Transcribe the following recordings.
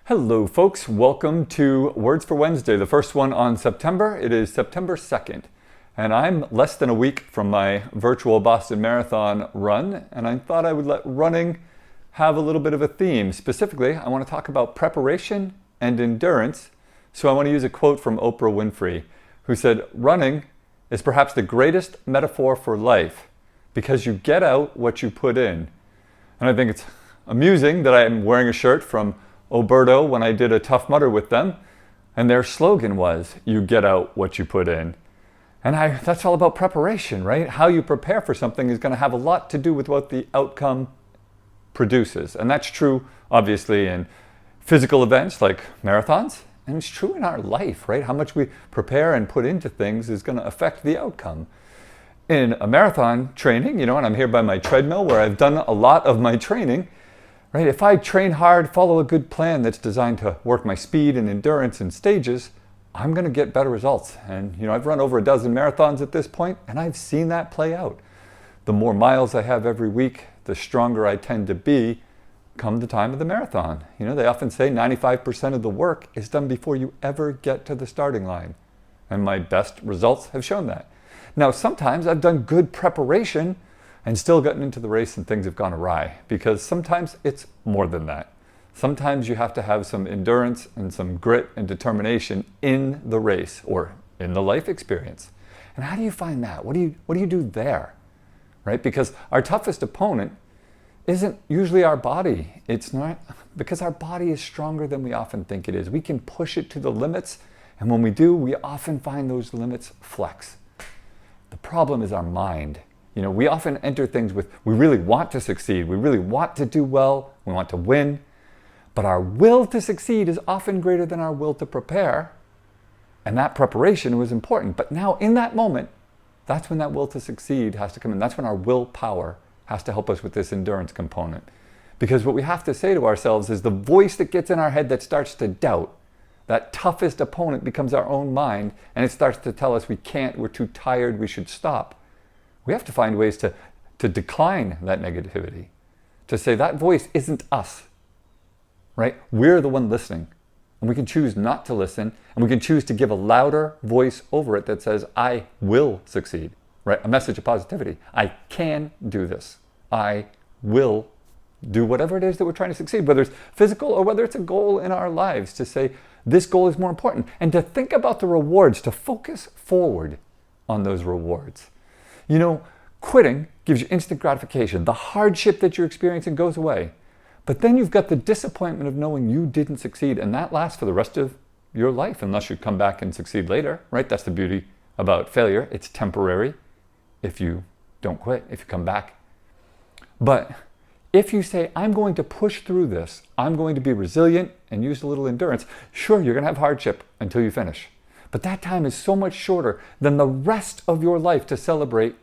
Hello folks, welcome to Words for Wednesday, the first one on September. It is September 2nd, and I'm less than a week from my virtual Boston Marathon run, and I thought I would let running have a little bit of a theme. Specifically, I want to talk about preparation and endurance, so I want to use a quote from Oprah Winfrey, who said, "Running is perhaps the greatest metaphor for life because you get out what you put in." And I think it's amusing that I'm wearing a shirt from Oberto when I did a Tough Mudder with them, and their slogan was, "You get out what you put in." And that's all about preparation, right? How you prepare for something is going to have a lot to do with what the outcome produces. And that's true, obviously, in physical events like marathons, and it's true in our life, right? How much we prepare and put into things is going to affect the outcome. In a marathon training, and I'm here by my treadmill where I've done a lot of my training, right? If I train hard, follow a good plan that's designed to work my speed and endurance in stages, I'm going to get better results. And I've run over a dozen marathons at this point, and I've seen that play out. The more miles I have every week, the stronger I tend to be come the time of the marathon. They often say 95% of the work is done before you ever get to the starting line. And my best results have shown that. Now, sometimes I've done good preparation and still gotten into the race and things have gone awry, because sometimes it's more than that. Sometimes you have to have some endurance and some grit and determination in the race or in the life experience. And how do you find that? What do you do there? Right? Because our toughest opponent isn't usually our body. It's not, because our body is stronger than we often think it is. We can push it to the limits, and when we do, we often find those limits flex. The problem is our mind. We often enter things with, we really want to succeed, we really want to do well, we want to win, but our will to succeed is often greater than our will to prepare, and that preparation was important. But now in that moment, that's when that will to succeed has to come in. That's when our willpower has to help us with this endurance component. Because what we have to say to ourselves is the voice that gets in our head that starts to doubt, that toughest opponent becomes our own mind, and it starts to tell us we can't, we're too tired, we should stop. We have to find ways to decline that negativity, to say that voice isn't us, right? We're the one listening, and we can choose not to listen, and we can choose to give a louder voice over it that says, I will succeed, right? A message of positivity. I can do this. I will do whatever it is that we're trying to succeed, whether it's physical or whether it's a goal in our lives, to say this goal is more important, and to think about the rewards, to focus forward on those rewards. Quitting gives you instant gratification. The hardship that you're experiencing goes away. But then you've got the disappointment of knowing you didn't succeed, and that lasts for the rest of your life unless you come back and succeed later, right? That's the beauty about failure. It's temporary if you don't quit, if you come back. But if you say, I'm going to push through this, I'm going to be resilient and use a little endurance, sure, you're going to have hardship until you finish. But that time is so much shorter than the rest of your life to celebrate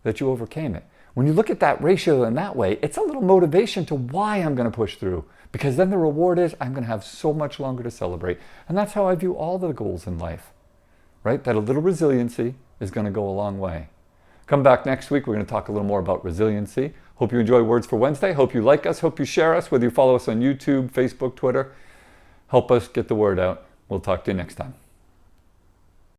that you overcame it. When you look at that ratio in that way, it's a little motivation to why I'm going to push through. Because then the reward is I'm going to have so much longer to celebrate. And that's how I view all the goals in life, right? That a little resiliency is going to go a long way. Come back next week. We're going to talk a little more about resiliency. Hope you enjoy Words for Wednesday. Hope you like us. Hope you share us, whether you follow us on YouTube, Facebook, Twitter. Help us get the word out. We'll talk to you next time.